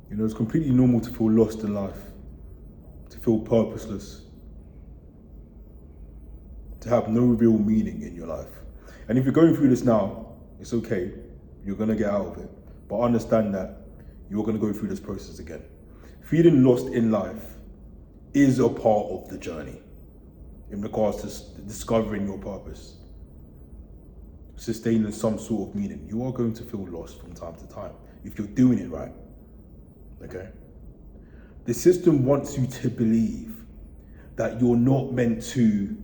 You know, it's completely normal to feel lost in life, to feel purposeless, to have no real meaning in your life. And if you're going through this now, it's okay. You're gonna get out of it. But understand that you're gonna go through this process again. Feeling lost in life is a part of the journey in regards to discovering your purpose, sustaining some sort of meaning. You are going to feel lost from time to time if you're doing it right, okay? The system wants you to believe that you're not meant to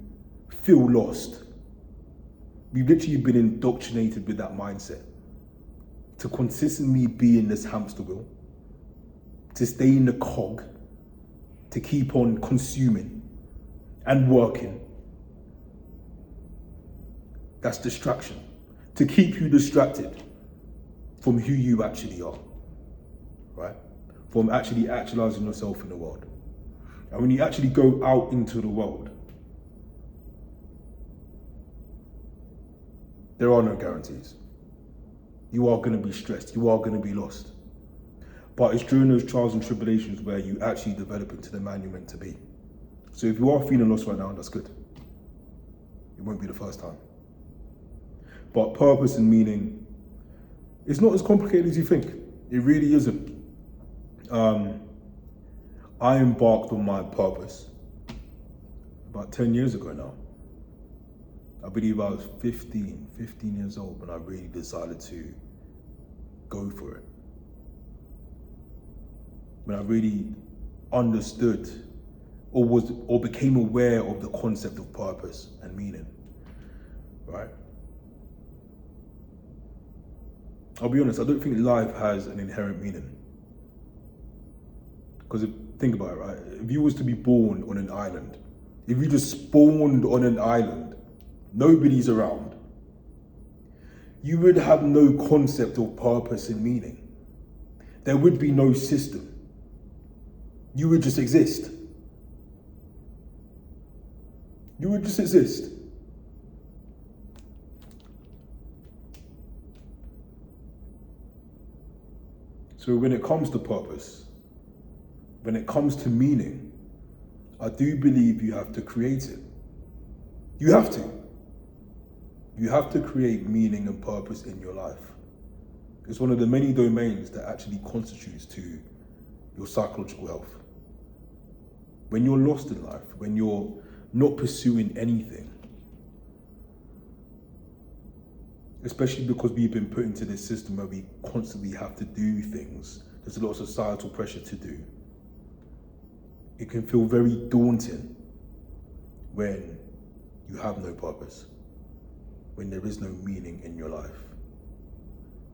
feel lost. We've literally been indoctrinated with that mindset to consistently be in this hamster wheel, to stay in the cog, to keep on consuming and working. That's distraction, to keep you distracted from who you actually are, right? From actually actualizing yourself in the world. And when you actually go out into the world, there are no guarantees. You are going to be stressed. You are going to be lost. But it's during those trials and tribulations where you actually develop into the man you're meant to be. So if you are feeling lost right now, that's good. It won't be the first time. But purpose and meaning, it's not as complicated as you think. It really isn't. I embarked on my purpose about 10 years ago now. I believe I was 15 years old when I really decided to go for it. When I really understood or became aware of the concept of purpose and meaning, right? I'll be honest, I don't think life has an inherent meaning. Because think about it, right? If you was to be born on an island, if you just spawned on an island, nobody's around, you would have no concept of purpose and meaning. There would be no system. You would just exist. You would just exist. So when it comes to purpose, when it comes to meaning, I do believe you have to create it. You have to. You have to create meaning and purpose in your life. It's one of the many domains that actually constitutes to your psychological health. When you're lost in life, when you're not pursuing anything, especially because we've been put into this system where we constantly have to do things, there's a lot of societal pressure to do. It can feel very daunting when you have no purpose, when there is no meaning in your life.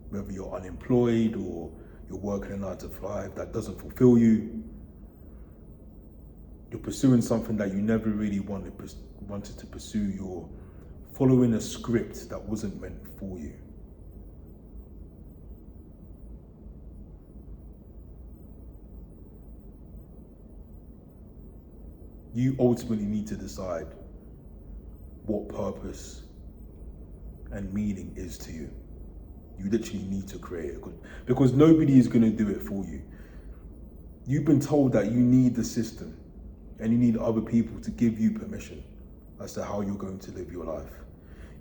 Whether you're unemployed or you're working a 9 to 5 that doesn't fulfill you, you're pursuing something that you never really wanted to pursue, you're following a script that wasn't meant for you. You ultimately need to decide what purpose and meaning is to you. You literally need to create it, because nobody is going to do it for you. You've been told that you need the system and you need other people to give you permission as to how you're going to live your life.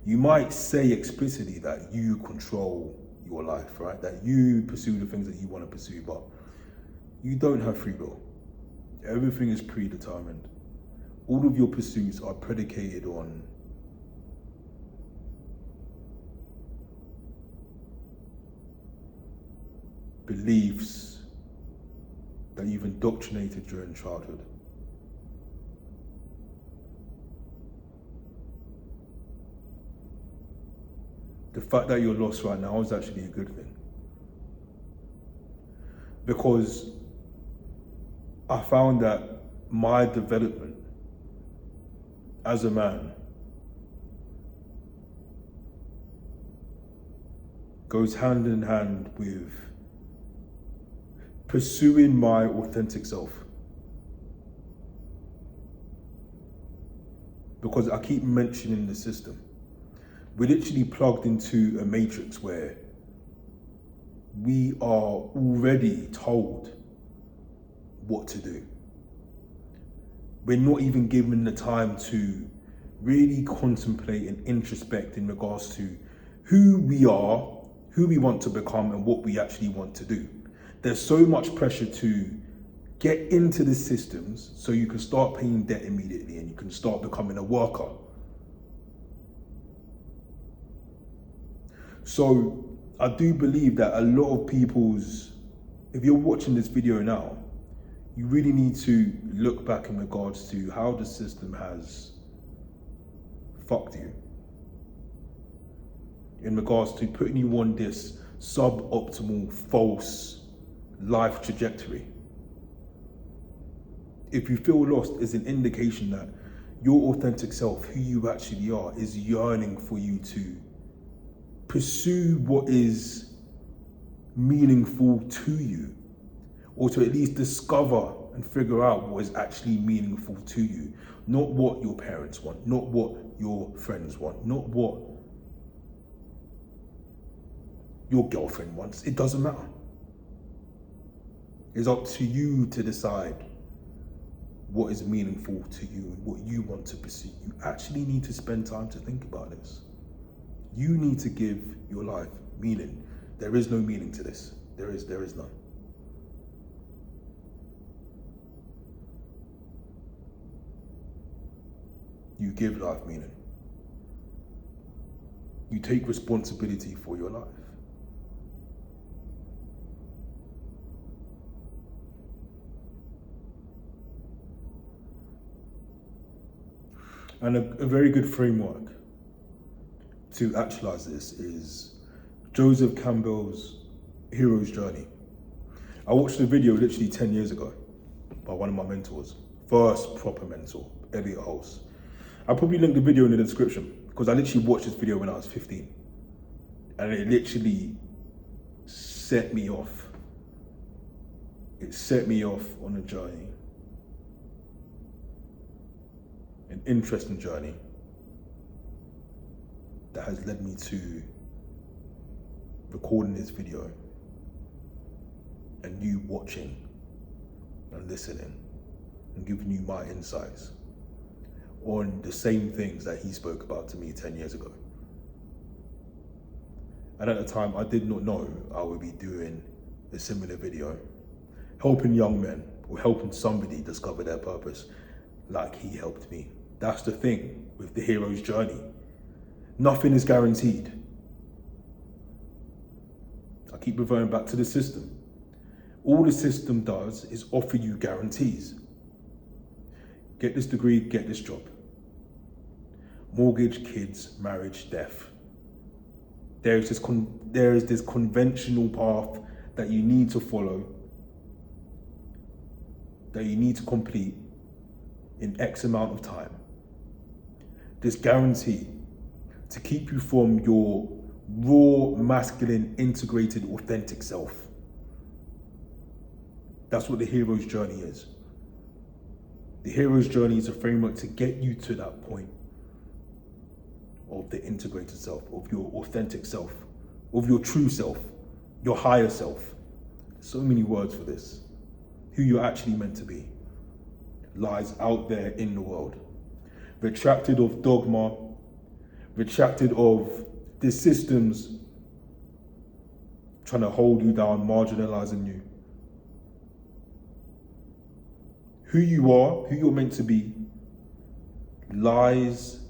You might say explicitly that you control your life, right? That you pursue the things that you want to pursue, but you don't have free will. Everything is predetermined. All of your pursuits are predicated on beliefs that you've indoctrinated during childhood. The fact that you're lost right now is actually a good thing. Because I found that my development as a man goes hand in hand with pursuing my authentic self. Because I keep mentioning the system. We're literally plugged into a matrix where we are already told what to do. We're not even given the time to really contemplate and introspect in regards to who we are, who we want to become, and what we actually want to do. There's so much pressure to get into the systems so you can start paying debt immediately and you can start becoming a worker. So I do believe that a lot of people's, if you're watching this video now, you really need to look back in regards to how the system has fucked you. In regards to putting you on this suboptimal, false life trajectory. If you feel lost, it's an indication that your authentic self, who you actually are, is yearning for you to pursue what is meaningful to you, or to at least discover and figure out what is actually meaningful to you. Not what your parents want, not what your friends want, not what your girlfriend wants. It doesn't matter. It's up to you to decide what is meaningful to you and what you want to pursue. You actually need to spend time to think about this. You need to give your life meaning. There is no meaning to this. There is none. You give life meaning. You take responsibility for your life. And a very good framework to actualize this is Joseph Campbell's Hero's Journey. I watched the video literally 10 years ago by one of my mentors, first proper mentor, Elliot Hulse. I'll probably link the video in the description because I literally watched this video when I was 15 and it literally set me off. It set me off on a journey, an interesting journey that has led me to recording this video and you watching and listening and giving you my insights on the same things that he spoke about to me 10 years ago. And at the time, I did not know I would be doing a similar video, helping young men or helping somebody discover their purpose like he helped me. That's the thing with the hero's journey. Nothing is guaranteed. I keep referring back to the system. All the system does is offer you guarantees. Get this degree, get this job. Mortgage, kids, marriage, death. There is this conventional path that you need to follow, that you need to complete in X amount of time. This guarantee to keep you from your raw, masculine, integrated, authentic self. That's what the hero's journey is. The hero's journey is a framework to get you to that point of the integrated self, of your authentic self, of your true self, your higher self. So many words for this. Who you're actually meant to be lies out there in the world. Retracted of dogma, retracted of the systems trying to hold you down, marginalizing you. Who you are, who you're meant to be, lies,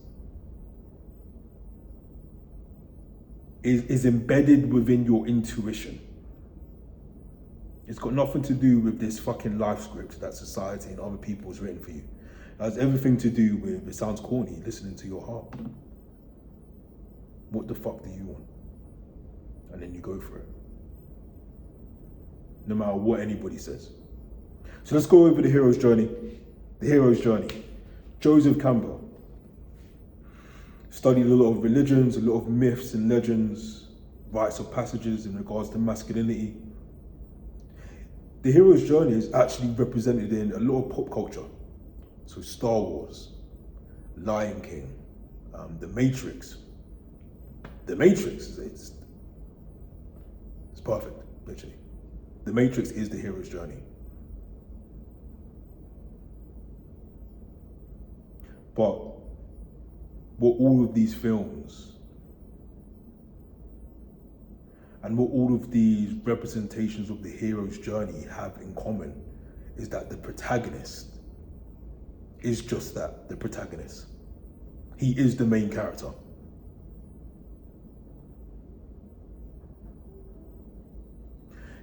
is embedded within your intuition. It's got nothing to do with this fucking life script that society and other people has written for you. It has everything to do with, it sounds corny, listening to your heart. What the fuck do you want? And then you go for it. No matter what anybody says. So let's go over the hero's journey. The hero's journey. Joseph Campbell studied a lot of religions, a lot of myths and legends, rites of passages in regards to masculinity. The hero's journey is actually represented in a lot of pop culture. So Star Wars, Lion King, The Matrix. The Matrix, it's perfect, literally. The Matrix is the hero's journey. But what all of these films and what all of these representations of the hero's journey have in common is that the protagonist is just that, the protagonist. He is the main character.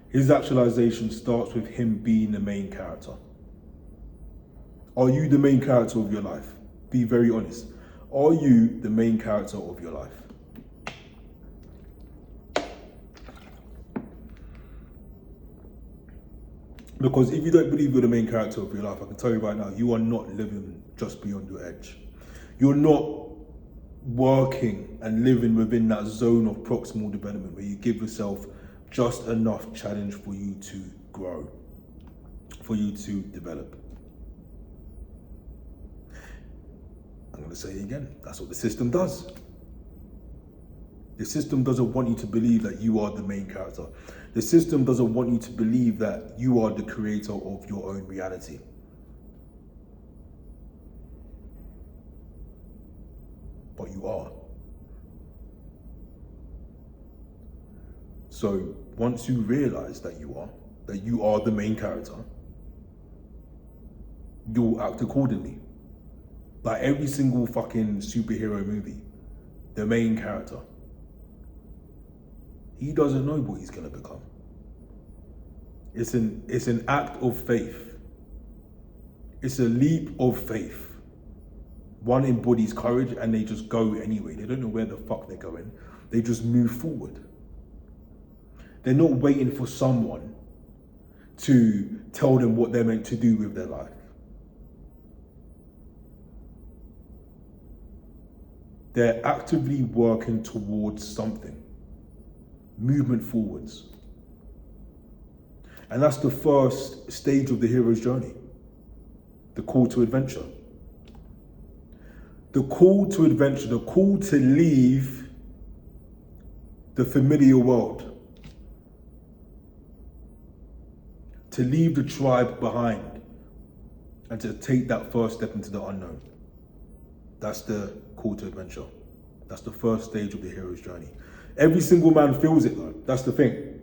His actualization starts with him being the main character. Are you the main character of your life? Be very honest. Are you the main character of your life? Because if you don't believe you're the main character of your life, I can tell you right now, you are not living just beyond your edge. You're not working and living within that zone of proximal development where you give yourself just enough challenge for you to grow, for you to develop. I'm going to say it again. That's what the system does. The system doesn't want you to believe that you are the main character. The system doesn't want you to believe that you are the creator of your own reality. But you are. So once you realize that you are the main character, you'll act accordingly. Like every single fucking superhero movie, the main character, he doesn't know what he's gonna become. It's an act of faith. It's a leap of faith. One embodies courage and they just go anyway. They don't know where the fuck they're going. They just move forward. They're not waiting for someone to tell them what they're meant to do with their life. They're actively working towards something. Movement forwards. And that's the first stage of the hero's journey. The call to adventure. The call to adventure, the call to leave the familiar world. To leave the tribe behind and to take that first step into the unknown. That's the call to adventure. That's the first stage of the hero's journey. Every single man feels it though. That's the thing.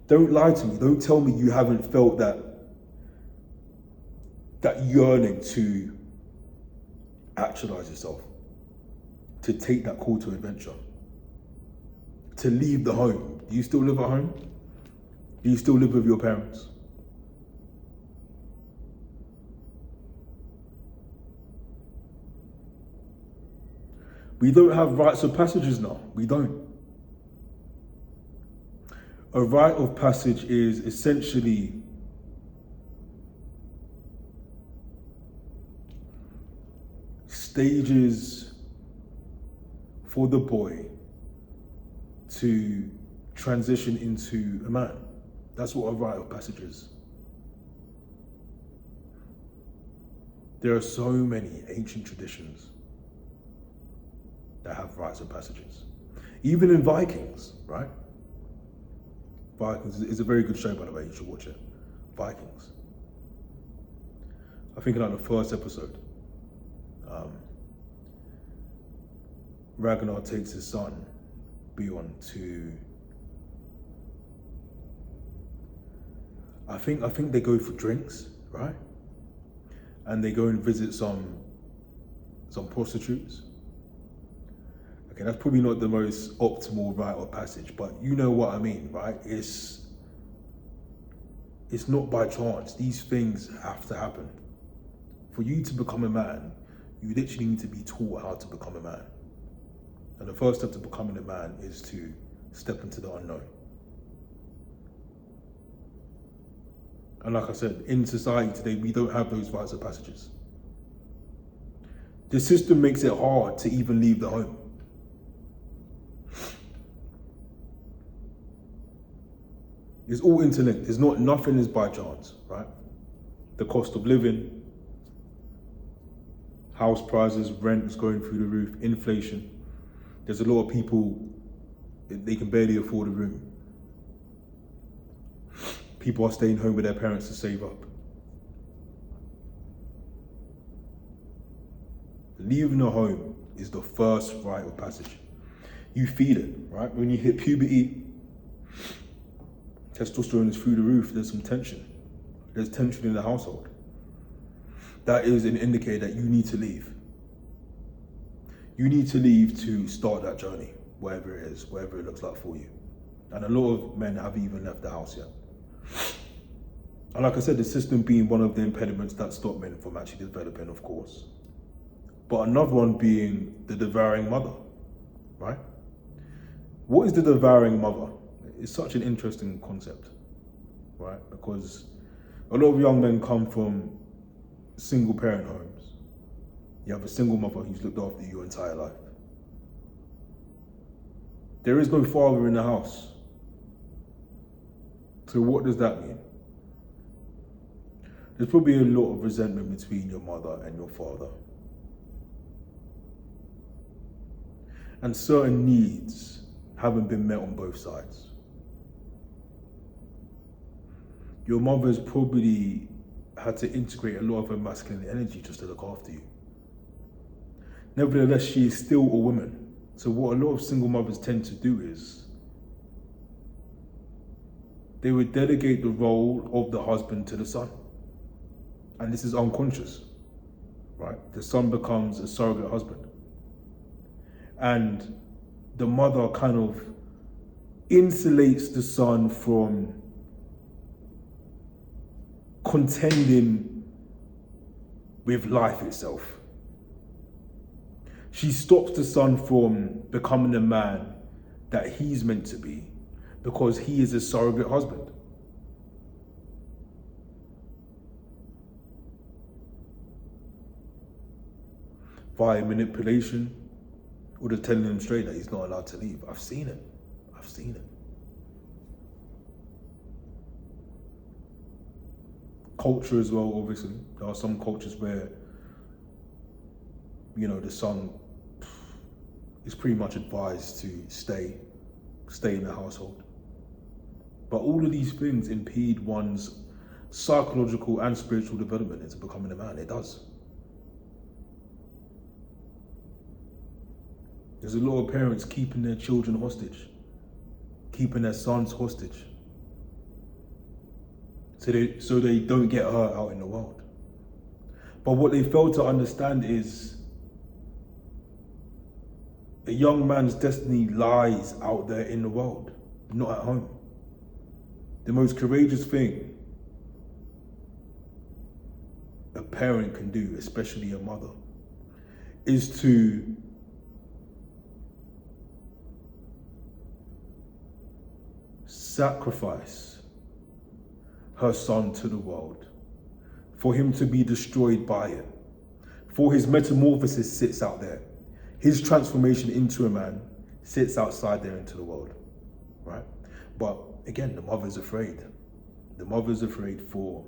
Don't lie to me. Don't tell me you haven't felt that yearning to actualize yourself, to take that call to adventure, to leave the home. Do you still live at home? Do you still live with your parents? We don't have rites of passages now. We don't. A rite of passage is essentially stages for the boy to transition into a man. That's what a rite of passage is. There are so many ancient traditions that have rites of passages. Even in Vikings, right? Vikings is a very good show, by the way, you should watch it. Vikings. I think in like the first episode, Ragnar takes his son, Bjorn, to, I think they go for drinks, right? And they go and visit some prostitutes. Okay, that's probably not the most optimal rite of passage, but you know what I mean, right? It's not by chance. These things have to happen. For you to become a man, you literally need to be taught how to become a man. And the first step to becoming a man is to step into the unknown. And like I said, in society today, we don't have those rites of passages. The system makes it hard to even leave the home. It's all interlinked. Nothing is by chance, right? The cost of living, house prices, rent is going through the roof, inflation. There's a lot of people, they can barely afford a room. People are staying home with their parents to save up. Leaving the home is the first rite of passage. You feel it, right? When you hit puberty, testosterone is through the roof, there's some tension. There's tension in the household. That is an indicator that you need to leave. You need to leave to start that journey, wherever it is, wherever it looks like for you. And a lot of men haven't even left the house yet. And like I said, the system being one of the impediments that stop men from actually developing, of course. But another one being the devouring mother, right? What is the devouring mother? It's such an interesting concept, right? Because a lot of young men come from single parent homes. You have a single mother who's looked after you your entire life. There is no father in the house. So what does that mean? There's probably a lot of resentment between your mother and your father. And certain needs haven't been met on both sides. Your mother's probably had to integrate a lot of her masculine energy just to look after you. Nevertheless, she is still a woman. So what a lot of single mothers tend to do is they would delegate the role of the husband to the son. And this is unconscious, right? The son becomes a surrogate husband. And the mother kind of insulates the son from contending with life itself. She stops the son from becoming the man that he's meant to be because he is a surrogate husband. Via manipulation, or just telling him straight that he's not allowed to leave. I've seen it. Culture as well, obviously. There are some cultures where, the son is pretty much advised to stay in the household. But all of these things impede one's psychological and spiritual development into becoming a man. It does. There's a lot of parents keeping their children hostage, keeping their sons hostage, so they don't get hurt out in the world. But what they fail to understand is a young man's destiny lies out there in the world, not at home. The most courageous thing a parent can do, especially a mother, is to sacrifice her son to the world, for him to be destroyed by it, for his metamorphosis sits out there. His transformation into a man sits outside there into the world, right? But again, the mother's afraid. The mother's afraid for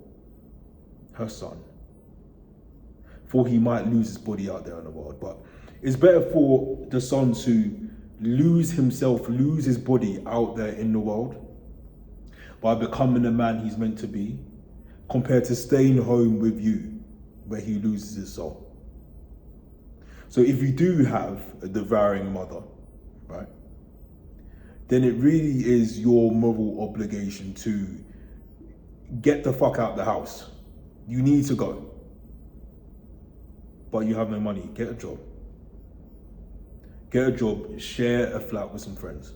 her son, for he might lose his body out there in the world. But it's better for the son to lose himself, lose his body out there in the world by becoming the man he's meant to be, compared to staying home with you where he loses his soul. So if you do have a devouring mother, right, then it really is your moral obligation to get the fuck out the house. You need to go. But you have no money. Get a job. Get a job, share a flat with some friends.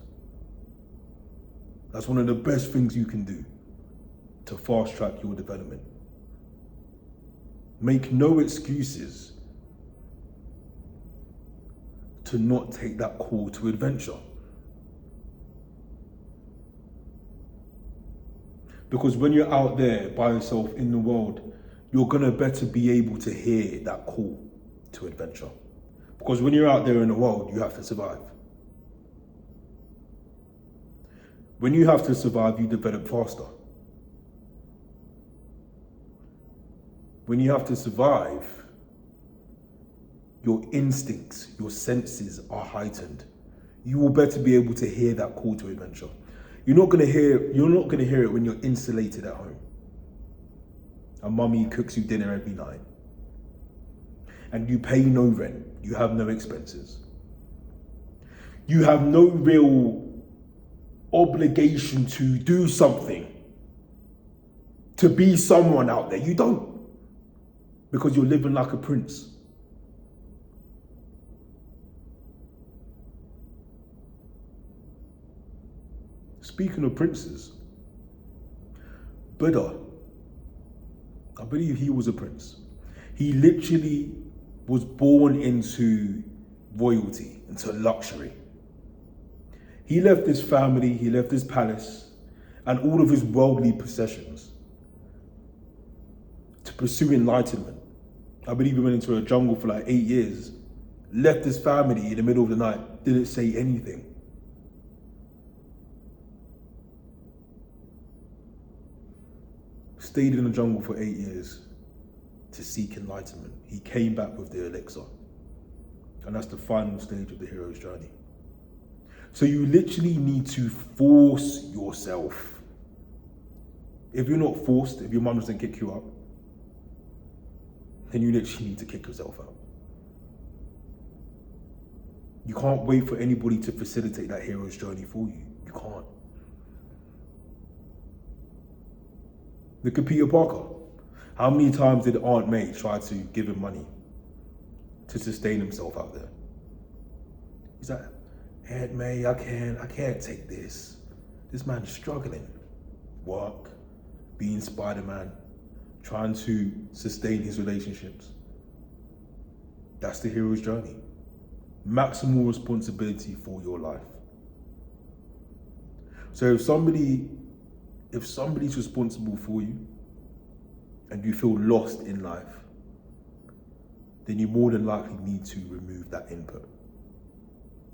That's one of the best things you can do to fast track your development. Make no excuses to not take that call to adventure. Because when you're out there by yourself in the world, you're gonna better be able to hear that call to adventure. Because when you're out there in the world, you have to survive. When you have to survive, you develop faster. When you have to survive, your instincts, your senses are heightened. You will better be able to hear that call to adventure. You're not gonna hear it when you're insulated at home. And mummy cooks you dinner every night. and you pay no rent, you have no expenses. You have no real obligation to do something, to be someone out there. You don't, because you're living like a prince. Speaking of princes, Buddha, I believe he was a prince. He literally was born into royalty, into luxury. He left his family, he left his palace, and all of his worldly possessions to pursue enlightenment. I believe he went into a jungle for like 8 years, left his family in the middle of the night, didn't say anything. Stayed in the jungle for 8 years to seek enlightenment. He came back with the elixir. And that's the final stage of the hero's journey. So you literally need to force yourself. If you're not forced, if your mum doesn't kick you out, then you literally need to kick yourself out. You can't wait for anybody to facilitate that hero's journey for you. You can't. Look at Peter Parker. How many times did Aunt May try to give him money to sustain himself out there? He's like, Aunt May, I can't take this. This man's struggling. Work, being Spider-Man, trying to sustain his relationships. That's the hero's journey. Maximal responsibility for your life. So if somebody's responsible for you and you feel lost in life, then you more than likely need to remove that input.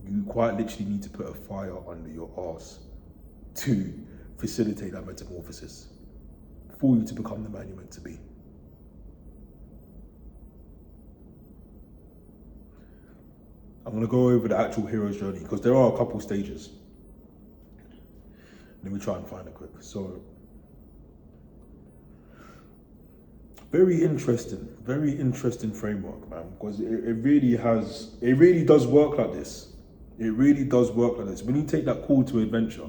You quite literally need to put a fire under your arse to facilitate that metamorphosis for you to become the man you're meant to be. I'm going to go over the actual hero's journey because there are a couple stages. Let me try and find it quick. So, very interesting framework, man, because it really does work like this. It really does work like this. When you take that call to adventure,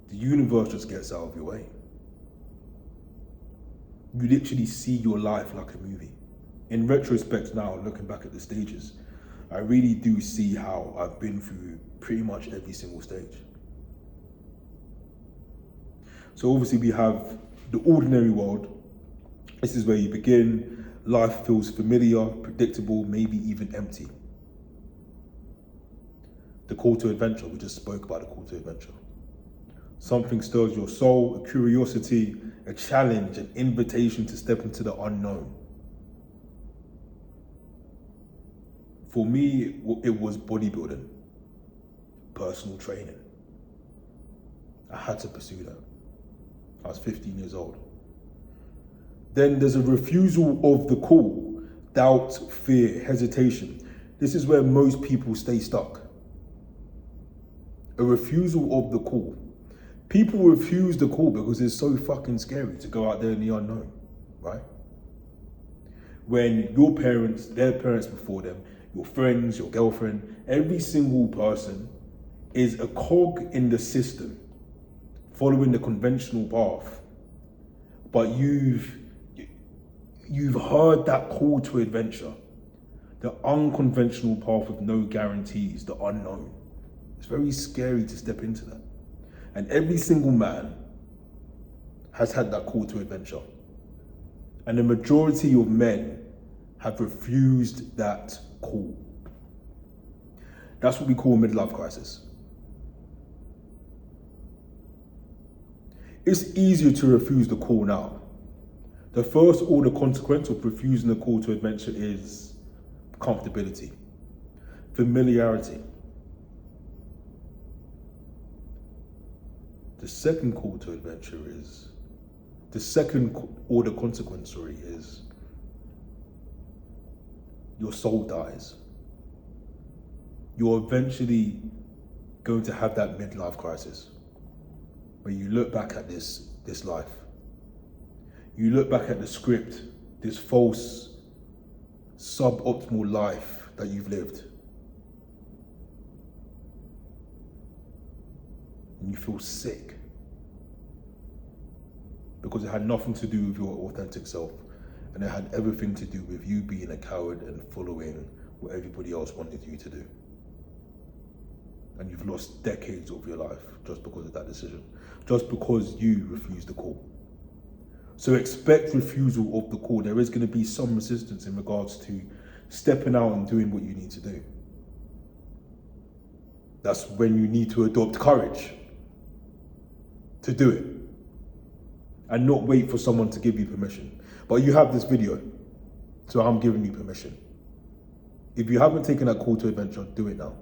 the universe just gets out of your way. You literally see your life like a movie. In retrospect now, looking back at the stages, I really do see how I've been through pretty much every single stage. So obviously we have the ordinary world. This is where you begin. Life feels familiar, predictable, maybe even empty. The call to adventure, we just spoke about the call to adventure. Something stirs your soul, a curiosity, a challenge, an invitation to step into the unknown. For me, it was bodybuilding, personal training. I had to pursue that. I was 15 years old. Then there's a refusal of the call, doubt, fear, hesitation. This is where most people stay stuck. A refusal of the call. People refuse the call because it's so fucking scary to go out there in the unknown, right? When your parents, their parents before them, your friends, your girlfriend, every single person is a cog in the system, following the conventional path. But you've heard that call to adventure, the unconventional path with no guarantees, the unknown. It's very scary to step into that. And every single man has had that call to adventure. And the majority of men have refused that call. That's what we call a midlife crisis. It's easier to refuse the call now. The first order consequence of refusing the call to adventure is comfortability, familiarity. The second call to adventure is, the second order consequence, is your soul dies. You're eventually going to have that midlife crisis where you look back at this life. You look back at the script, this false, suboptimal life that you've lived, and you feel sick because it had nothing to do with your authentic self, and it had everything to do with you being a coward and following what everybody else wanted you to do. And you've lost decades of your life just because of that decision, just because you refused the call. So expect refusal of the call. There is going to be some resistance in regards to stepping out and doing what you need to do. That's when you need to adopt courage to do it and not wait for someone to give you permission. But you have this video, so I'm giving you permission. If you haven't taken that call to adventure, do it now.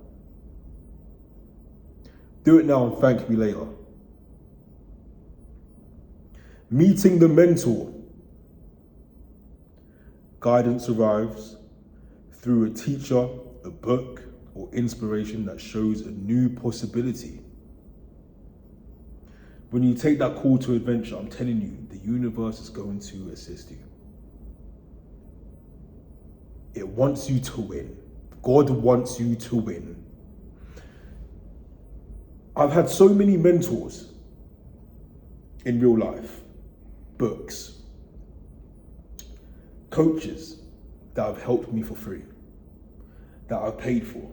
Do it now and thank me later. Meeting the mentor. Guidance arrives through a teacher, a book, or inspiration that shows a new possibility. When you take that call to adventure, I'm telling you, the universe is going to assist you. It wants you to win. God wants you to win. I've had so many mentors in real life, books, coaches that have helped me for free, that I've paid for.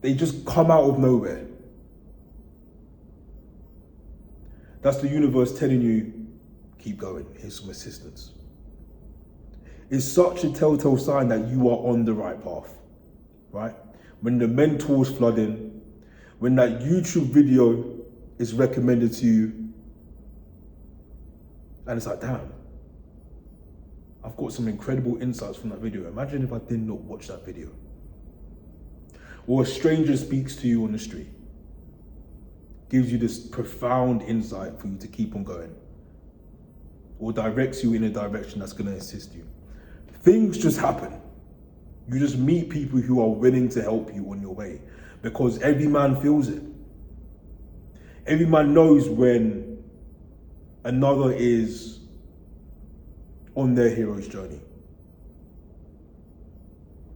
They just come out of nowhere. That's the universe telling you, keep going, here's some assistance. It's such a telltale sign that you are on the right path, right? When the mentors flood in, when that YouTube video is recommended to you, and it's like, damn, I've got some incredible insights from that video. Imagine if I did not watch that video. Or a stranger speaks to you on the street, gives you this profound insight for you to keep on going, or directs you in a direction that's going to assist you. Things just happen. You just meet people who are willing to help you on your way, because every man feels it. Every man knows when another is on their hero's journey.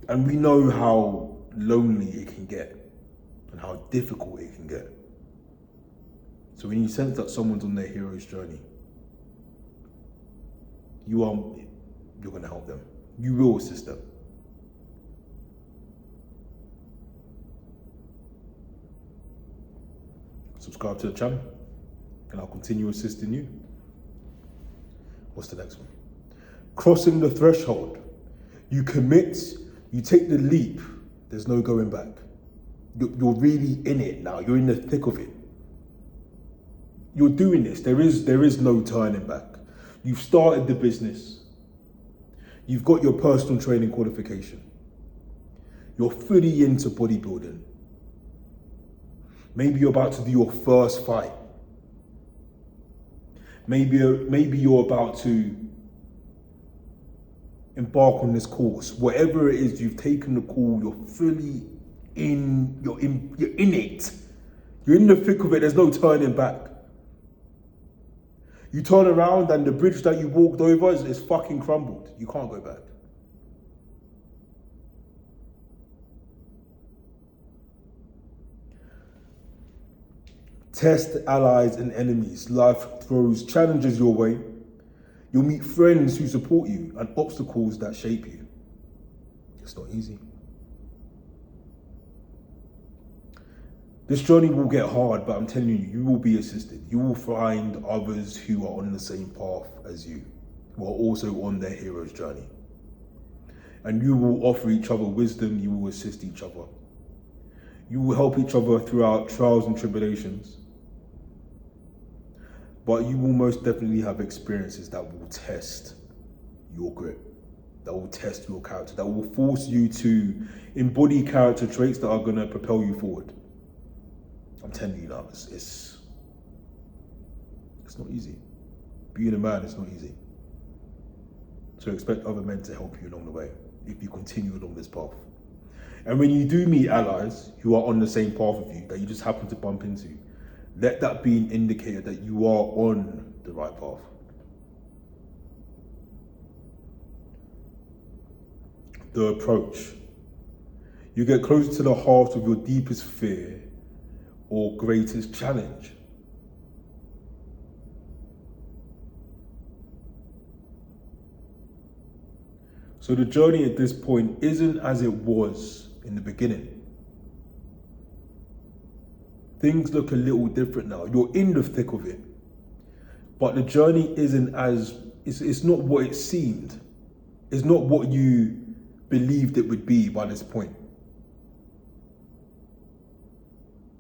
And we know how lonely it can get and how difficult it can get. So when you sense that someone's on their hero's journey, you're going to help them. You will assist them. Subscribe to the channel and I'll continue assisting you. What's the next one? Crossing the threshold. You commit, you take the leap. There's no going back. You're really in it now. You're in the thick of it. You're doing this. There is no turning back. You've started the business. You've got your personal training qualification. You're fully into bodybuilding. Maybe you're about to do your first fight. Maybe you're about to embark on this course. Whatever it is, you've taken the call, you're fully in, you're in it. You're in the thick of it, there's no turning back. You turn around and the bridge that you walked over is fucking crumbled. You can't go back. Test allies and enemies. Life throws challenges your way. You'll meet friends who support you and obstacles that shape you. It's not easy. This journey will get hard, but I'm telling you, you will be assisted. You will find others who are on the same path as you, who are also on their hero's journey. And you will offer each other wisdom, you will assist each other. You will help each other throughout trials and tribulations. But you will most definitely have experiences that will test your grit, that will test your character, that will force you to embody character traits that are going to propel you forward. I'm telling you now, it's not easy. Being a man is not easy. So expect other men to help you along the way if you continue along this path. And when you do meet allies who are on the same path with you, that you just happen to bump into, let that be an indicator that you are on the right path. The approach. You get closer to the heart of your deepest fear or greatest challenge. So the journey at this point isn't as it was in the beginning. Things look a little different now. You're in the thick of it. But the journey isn't it's not what it seemed. It's not what you believed it would be by this point.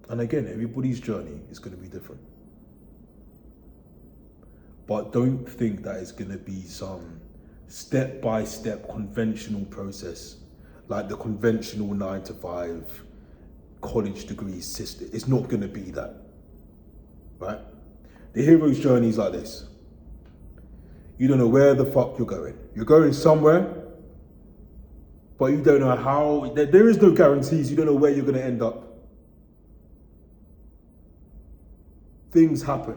And again, everybody's journey is going to be different. But don't think that it's going to be some step-by-step conventional process, like the conventional 9-to-5 college degree system. It's not going to be that, right? The hero's journey is like this. You don't know where the fuck you're going. You're going somewhere, but you don't know how. There is no guarantees. You don't know where you're going to end up. Things happen,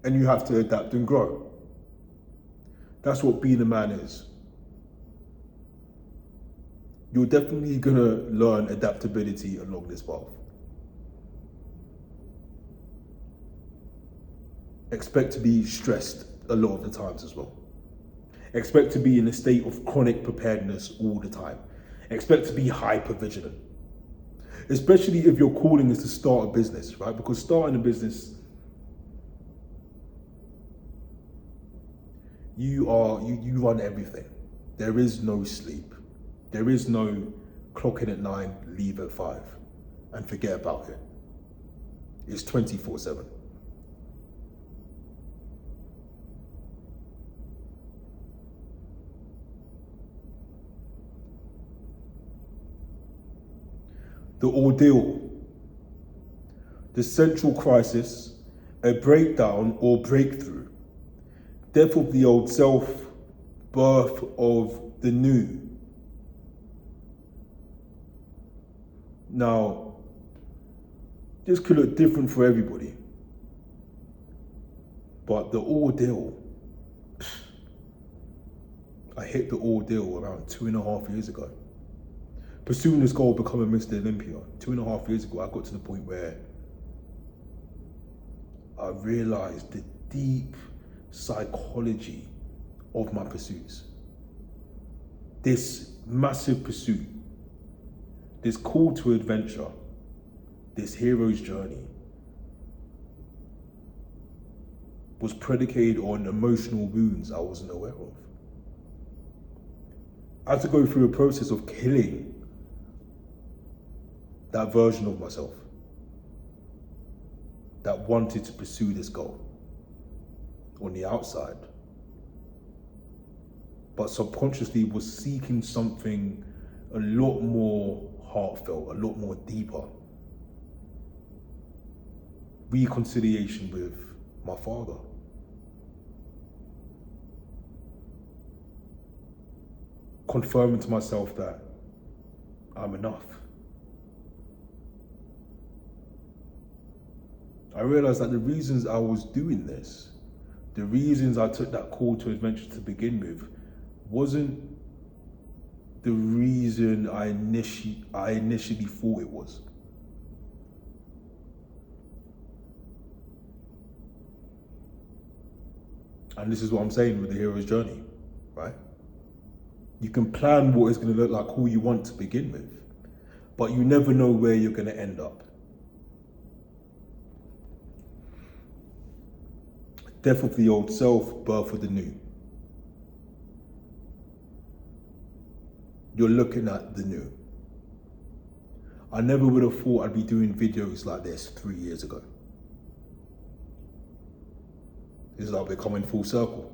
and you have to adapt and grow. That's what being a man is. You're definitely gonna learn adaptability along this path. Expect to be stressed a lot of the times as well. Expect to be in a state of chronic preparedness all the time. Expect to be hyper vigilant. Especially if your calling is to start a business, right? Because starting a business, you run everything. There is no sleep. There is no clock in at 9, leave at 5, and forget about it. It's 24/7. The ordeal, the central crisis, a breakdown or breakthrough, death of the old self, birth of the new. Now, this could look different for everybody, but the ordeal, I hit the ordeal around 2.5 years ago. Pursuing this goal of becoming Mr. Olympia, 2.5 years ago, I got to the point where I realized the deep psychology of my pursuits. This massive pursuit, this call to adventure, this hero's journey was predicated on emotional wounds I wasn't aware of. I had to go through a process of killing that version of myself that wanted to pursue this goal on the outside, but subconsciously was seeking something a lot more heartfelt, a lot more deeper. Reconciliation with my father. Confirming to myself that I'm enough. I realized that the reasons I was doing this, the reasons I took that call to adventure to begin with, wasn't the reason I initially thought it was. And this is what I'm saying with the hero's journey, right? You can plan what it's going to look like, who you want to begin with, but you never know where you're going to end up. Death of the old self, birth of the new. You're looking at the new. I never would have thought I'd be doing videos like this 3 years ago. This is like we're coming full circle.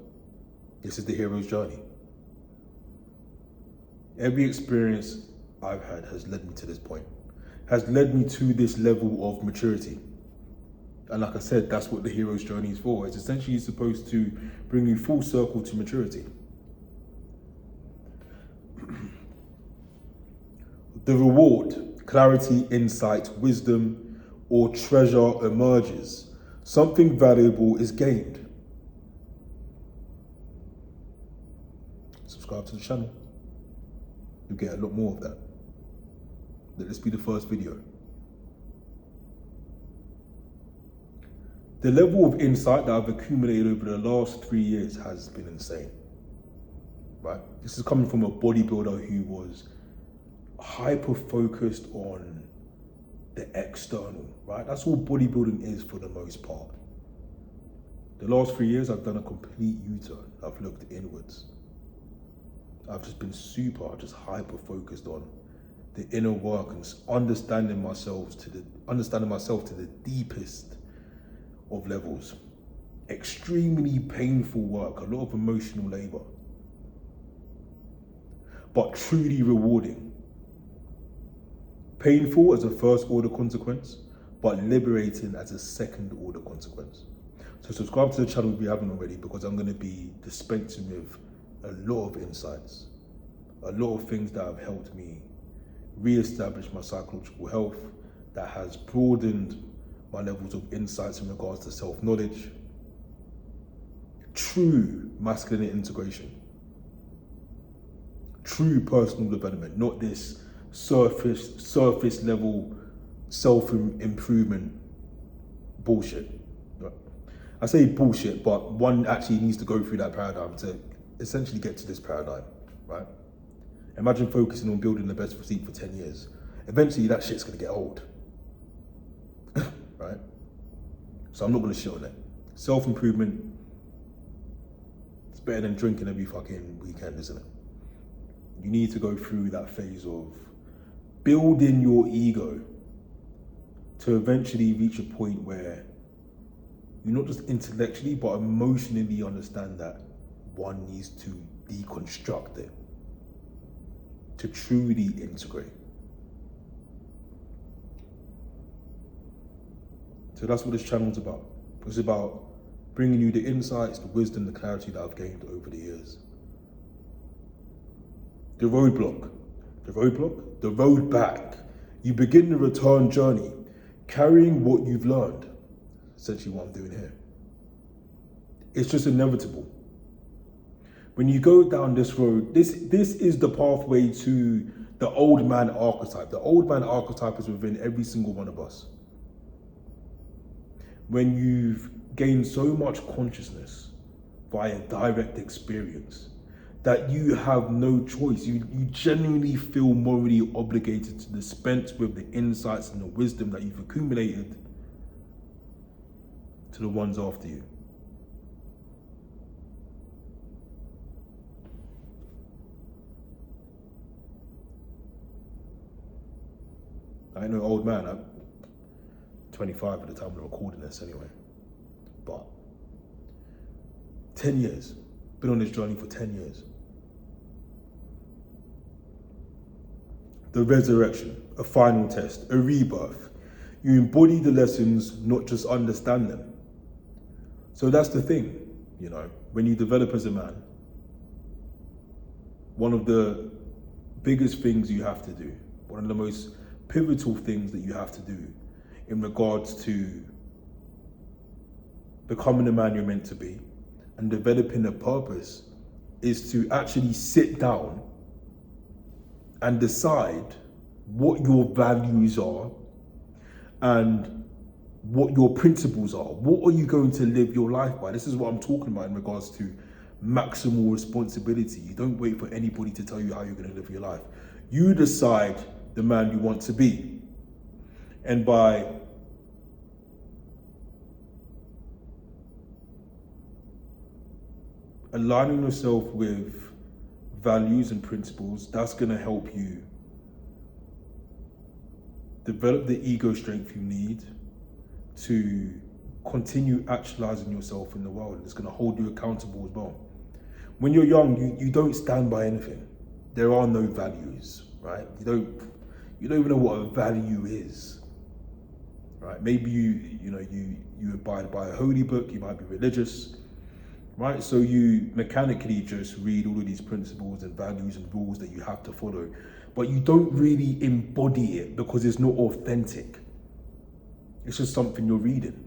This is the hero's journey. Every experience I've had has led me to this point, has led me to this level of maturity. And like I said, that's what the hero's journey is for. It's essentially supposed to bring you full circle to maturity. The reward, clarity, insight, wisdom, or treasure emerges. Something valuable is gained. Subscribe to the channel. You'll get a lot more of that. Let this be the first video. The level of insight that I've accumulated over the last 3 years has been insane. Right? This is coming from a bodybuilder who was hyper-focused on the external, right? That's all bodybuilding is for the most part. The last 3 years, I've done a complete U-turn. I've looked inwards. I've just been just hyper-focused on the inner work and understanding myself to the deepest of levels. Extremely painful work, a lot of emotional labor, but truly rewarding. Painful as a first order consequence, but liberating as a second order consequence. So subscribe to the channel if you haven't already, because I'm going to be dispensing with a lot of insights, a lot of things that have helped me re-establish my psychological health, that has broadened my levels of insights in regards to self-knowledge, true masculine integration, true personal development, not this surface level self-improvement bullshit. I say bullshit, but one actually needs to go through that paradigm to essentially get to this paradigm, right? Imagine focusing on building the best physique for 10 years. Eventually that shit's gonna get old, right? So I'm not gonna shit on it. Self-improvement, it's better than drinking every fucking weekend, isn't it? You need to go through that phase of building your ego to eventually reach a point where you not just intellectually, but emotionally understand that one needs to deconstruct it to truly integrate. So that's what this channel is about. It's about bringing you the insights, the wisdom, the clarity that I've gained over the years. The roadblock, the road back. You begin the return journey, carrying what you've learned. Essentially what I'm doing here. It's just inevitable. When you go down this road, this is the pathway to the old man archetype. The old man archetype is within every single one of us. When you've gained so much consciousness via direct experience that you have no choice, you genuinely feel morally obligated to dispense with the insights and the wisdom that you've accumulated to the ones after you. I ain't no old man. I'm 25 at the time of recording this anyway. But 10 years. Been on this journey for 10 years. The resurrection, a final test, a rebirth. You embody the lessons, not just understand them. So that's the thing, you know, when you develop as a man, one of the biggest things you have to do, one of the most pivotal things that you have to do in regards to becoming the man you're meant to be and developing a purpose is to actually sit down and decide what your values are and what your principles are. What are you going to live your life by? This is what I'm talking about in regards to maximal responsibility. You don't wait for anybody to tell you how you're going to live your life. You decide the man you want to be. And by aligning yourself with values and principles, that's going to help you develop the ego strength you need to continue actualizing yourself in the world. It's going to hold you accountable as well. When you're young, you don't stand by anything. There are no values, right? You don't even know what a value is, right? Maybe you abide by a holy book, you might be religious, right? So you mechanically just read all of these principles and values and rules that you have to follow, but you don't really embody it because it's not authentic. It's just something you're reading.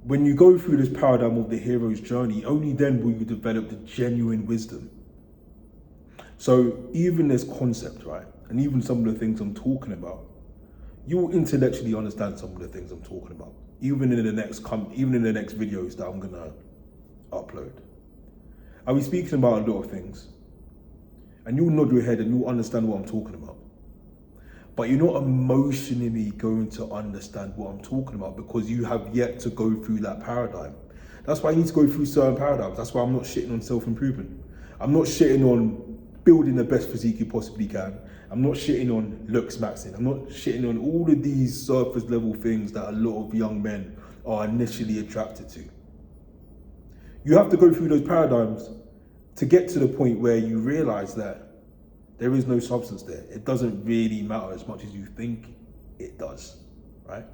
When you go through this paradigm of the hero's journey, only then will you develop the genuine wisdom. So even this concept, right, and even some of the things I'm talking about, you'll intellectually understand some of the things I'm talking about, even in the next videos that I'm gonna upload. I'll be speaking about a lot of things, and you'll nod your head and you'll understand what I'm talking about. But you're not emotionally going to understand what I'm talking about because you have yet to go through that paradigm. That's why you need to go through certain paradigms. That's why I'm not shitting on self-improvement. I'm not shitting on building the best physique you possibly can. I'm not shitting on looks maxing. I'm not shitting on all of these surface level things that a lot of young men are initially attracted to. You have to go through those paradigms to get to the point where you realize that there is no substance there. It doesn't really matter as much as you think it does, right?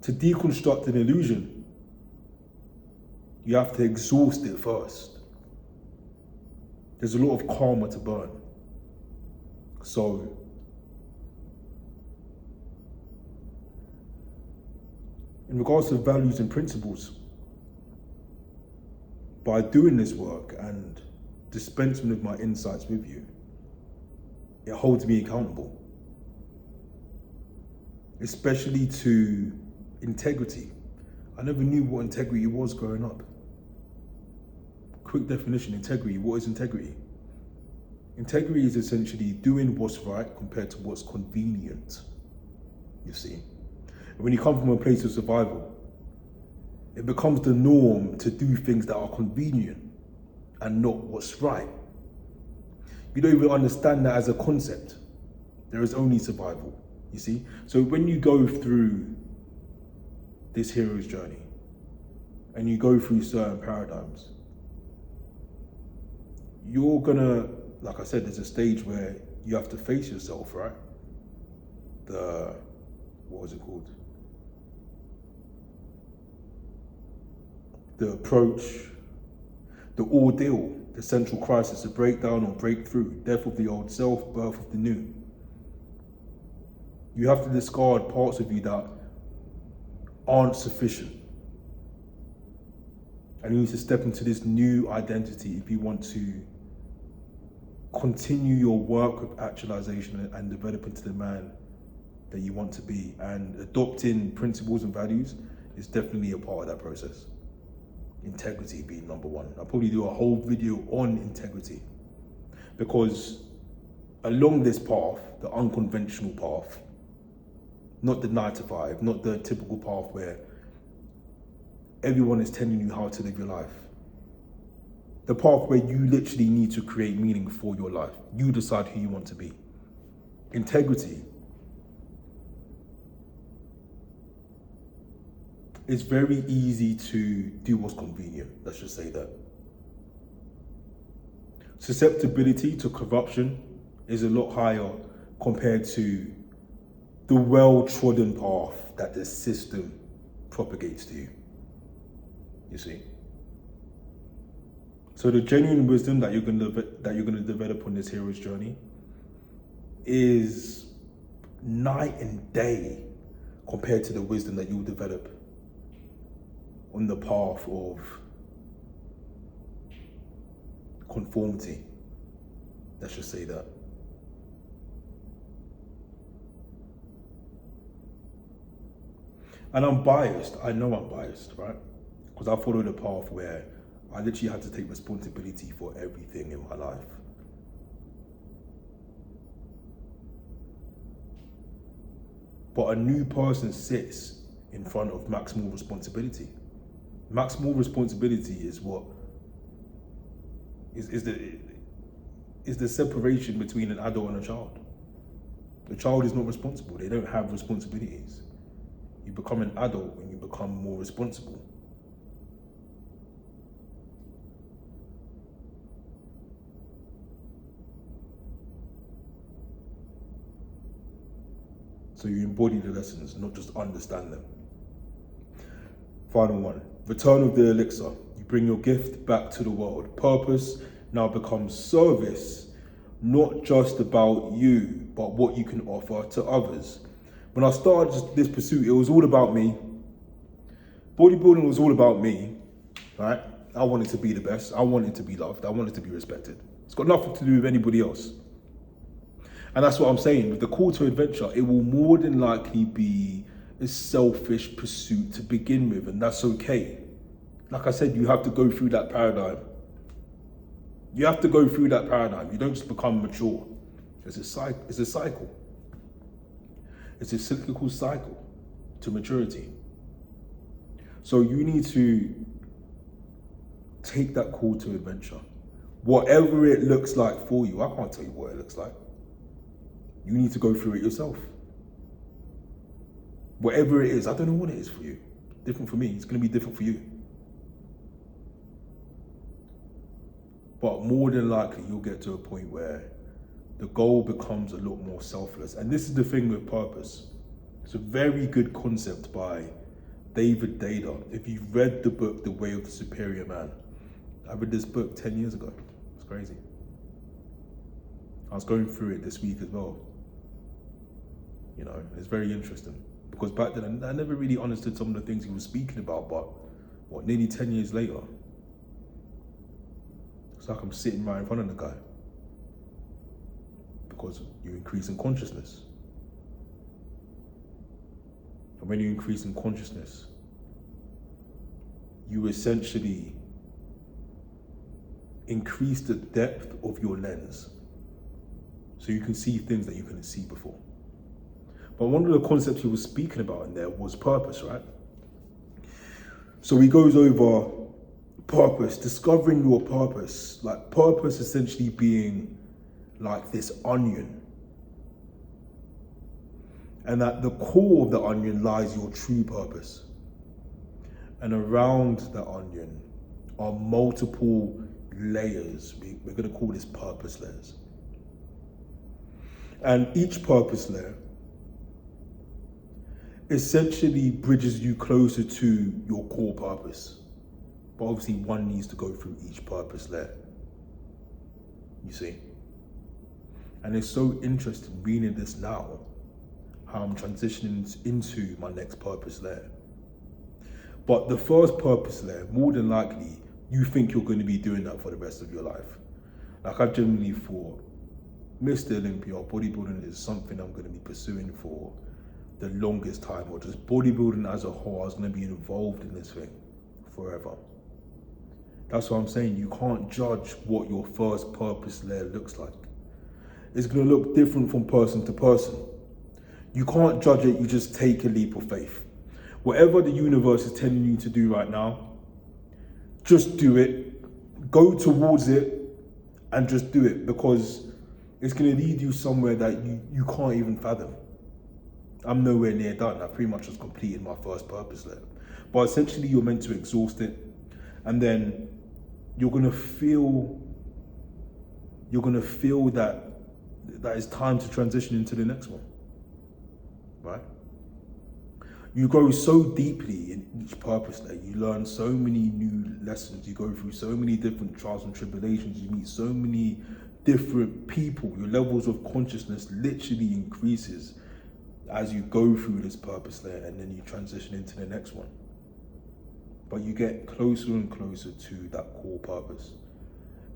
To deconstruct an illusion, you have to exhaust it first. There's a lot of karma to burn. So, in regards to values and principles, by doing this work and dispensing with my insights with you, it holds me accountable. Especially to integrity. I never knew what integrity was growing up. Quick definition, integrity. What is integrity? Integrity is essentially doing what's right compared to what's convenient, you see. When you come from a place of survival, it becomes the norm to do things that are convenient and not what's right. You don't even understand that as a concept. There is only survival, you see? So when you go through this hero's journey and you go through certain paradigms, you're gonna, like I said, there's a stage where you have to face yourself, right? What was it called? The approach, the ordeal, the central crisis, the breakdown or breakthrough, death of the old self, birth of the new. You have to discard parts of you that aren't sufficient. And you need to step into this new identity if you want to continue your work of actualization and develop into the man that you want to be. And adopting principles and values is definitely a part of that process. Integrity being number one. I'll probably do a whole video on integrity, because along this path, the unconventional path, not the 9 to 5, not the typical path where everyone is telling you how to live your life. The path where you literally need to create meaning for your life. You decide who you want to be. Integrity it's very easy to do what's convenient, let's just say that. Susceptibility to corruption is a lot higher compared to the well-trodden path that the system propagates to you, you see. So the genuine wisdom that you're going to develop on this hero's journey is night and day compared to the wisdom that you'll develop on the path of conformity. Let's just say that. And I'm biased. I know I'm biased, right? Because I followed a path where I literally had to take responsibility for everything in my life. But a new person sits in front of maximal responsibility. Maximal responsibility is what is the separation between an adult and a child. The child is not responsible. They don't have responsibilities. You become an adult when you become more responsible. So you embody the lessons, not just understand them. Final one, return of the elixir. You bring your gift back to the world. Purpose now becomes service, not just about you, but what you can offer to others. When I started this pursuit, it was all about me. Bodybuilding was all about me, right? I wanted to be the best. I wanted to be loved. I wanted to be respected. It's got nothing to do with anybody else. And that's what I'm saying. With the call to adventure, it will more than likely be a selfish pursuit to begin with, and that's okay. Like I said, you have to go through that paradigm. You have to go through that paradigm. You don't just become mature. It's a cycle. It's a cycle. It's a cyclical cycle to maturity. So you need to take that call to adventure. Whatever it looks like for you. I can't tell you what it looks like. You need to go through it yourself. Whatever it is, I don't know what it is for you. Different for me, it's going to be different for you. But more than likely, you'll get to a point where the goal becomes a lot more selfless. And this is the thing with purpose. It's a very good concept by David Data. If you've read the book, The Way of the Superior Man, I read this book 10 years ago. It's crazy. I was going through it this week as well. You know, it's very interesting. Because back then, I never really understood some of the things he was speaking about, but nearly 10 years later, it's like I'm sitting right in front of the guy. Because you increase in consciousness. And when you increase in consciousness, you essentially increase the depth of your lens. So you can see things that you couldn't see before. But one of the concepts he was speaking about in there was purpose, right? So he goes over purpose, discovering your purpose, like purpose essentially being like this onion. And at the core of the onion lies your true purpose. And around the onion are multiple layers. We're going to call this purpose layers. And each purpose layer essentially bridges you closer to your core purpose. But obviously one needs to go through each purpose layer. You see? And it's so interesting reading this now, how I'm transitioning into my next purpose layer. But the first purpose layer, more than likely, you think you're going to be doing that for the rest of your life. Like I generally thought, Mr. Olympia, bodybuilding is something I'm going to be pursuing for the longest time, or just bodybuilding as a whole. I was going to be involved in this thing forever. That's what I'm saying. You can't judge what your first purpose layer looks like. It's going to look different from person to person. You can't judge it, you just take a leap of faith. Whatever the universe is telling you to do right now, just do it, go towards it, and just do it, because it's going to lead you somewhere that you can't even fathom. I'm nowhere near done. I pretty much just completed my first purpose layer. But essentially, you're meant to exhaust it, and then you're going to feel that it's time to transition into the next one, right? You go so deeply in each purpose layer. You learn so many new lessons. You go through so many different trials and tribulations. You meet so many different people. Your levels of consciousness literally increases as you go through this purpose layer, and then you transition into the next one. But you get closer and closer to that core purpose.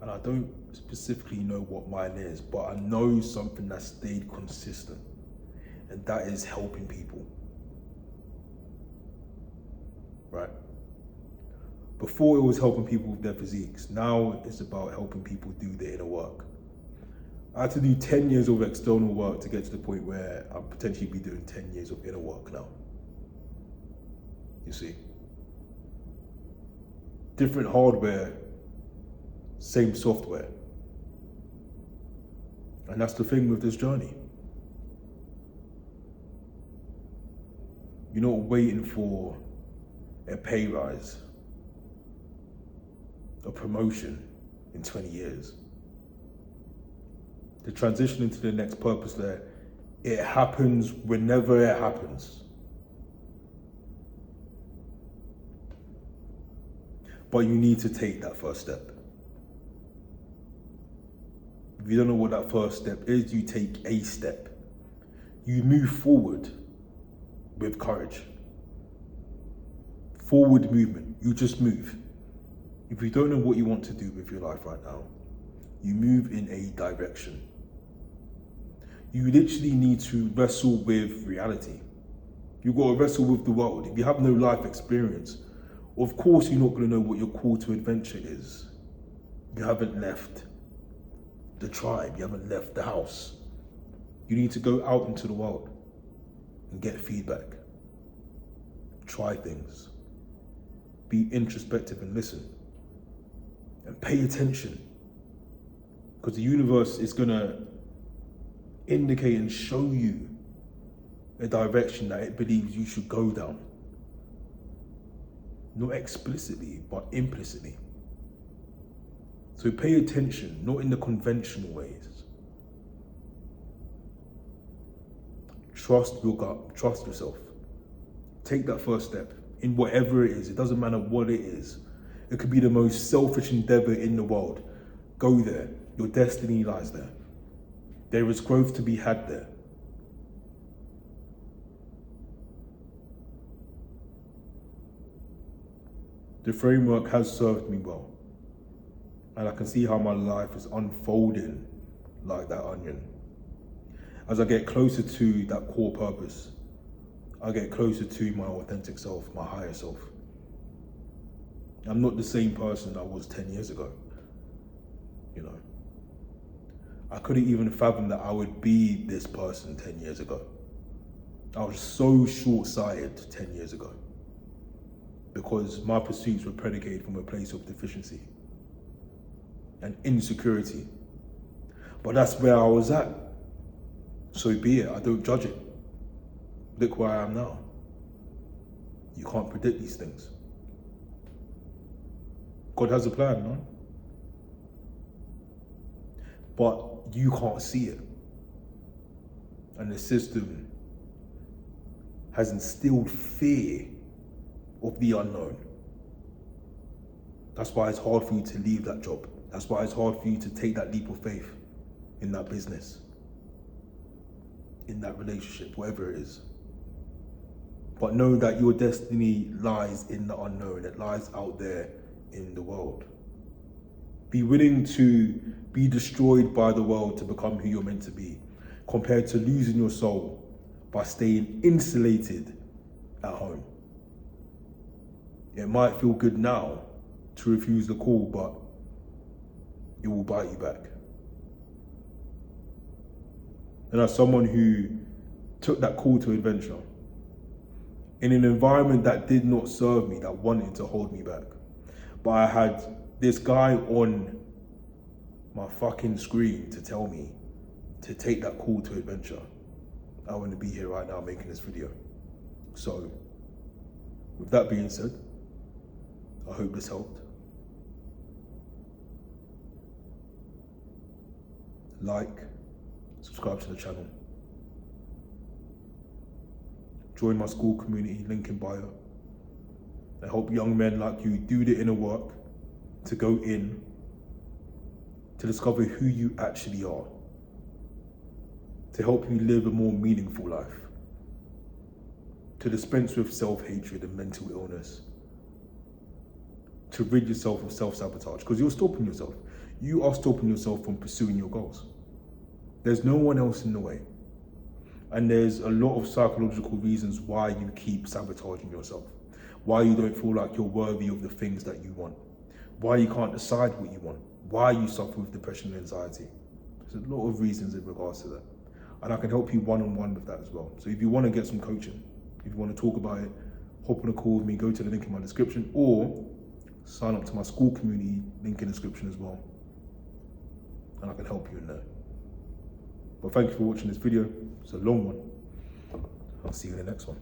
And I don't specifically know what mine is, but I know something that stayed consistent, and that is helping people. Right? Before it was helping people with their physiques. Now it's about helping people do their inner work. I had to do 10 years of external work to get to the point where I'll potentially be doing 10 years of inner work now. You see? Different hardware, same software. And that's the thing with this journey. You're not waiting for a pay rise, a promotion in 20 years. The transition into the next purpose layer, it happens whenever it happens. But you need to take that first step. If you don't know what that first step is, you take a step. You move forward with courage. Forward movement, you just move. If you don't know what you want to do with your life right now, you move in a direction. You literally need to wrestle with reality. You've got to wrestle with the world. If you have no life experience, of course you're not going to know what your call to adventure is. You haven't left the tribe, you haven't left the house. You need to go out into the world and get feedback. Try things. Be introspective and listen. And pay attention. Because the universe is going to indicate and show you a direction that it believes you should go down. Not explicitly, but implicitly. So pay attention, not in the conventional ways. Trust your gut, trust yourself. Take that first step in whatever it is. It doesn't matter what it is. It could be the most selfish endeavor in the world. Go there. Your destiny lies there. There is growth to be had there. The framework has served me well. And I can see how my life is unfolding like that onion. As I get closer to that core purpose, I get closer to my authentic self, my higher self. I'm not the same person I was 10 years ago. You know, I couldn't even fathom that I would be this person 10 years ago. I was so short-sighted 10 years ago because my pursuits were predicated from a place of deficiency and insecurity. But that's where I was at. So be it, I don't judge it. Look where I am now. You can't predict these things. God has a plan, man. But you can't see it. And the system has instilled fear of the unknown. That's why it's hard for you to leave that job. That's why it's hard for you to take that leap of faith in that business, in that relationship, whatever it is. But know that your destiny lies in the unknown. It lies out there in the world. Be willing to be destroyed by the world to become who you're meant to be, compared to losing your soul by staying insulated at home. It might feel good now to refuse the call, but it will bite you back. And as someone who took that call to adventure in an environment that did not serve me, that wanted to hold me back, but I had this guy on my fucking screen to tell me to take that call to adventure, I want to be here right now making this video. So, with that being said, I hope this helped. Like, subscribe to the channel. Join my school community, link in bio. I help young men like you do the inner work to go in, to discover who you actually are, to help you live a more meaningful life, to dispense with self-hatred and mental illness, to rid yourself of self-sabotage, because you're stopping yourself. You are stopping yourself from pursuing your goals. There's no one else in the way. And there's a lot of psychological reasons why you keep sabotaging yourself, why you don't feel like you're worthy of the things that you want, why you can't decide what you want, why you suffer with depression and anxiety. There's a lot of reasons in regards to that. And I can help you one-on-one with that as well. So if you want to get some coaching, if you want to talk about it, hop on a call with me, go to the link in my description, or sign up to my school community, link in the description as well. And I can help you in there. But thank you for watching this video. It's a long one. I'll see you in the next one.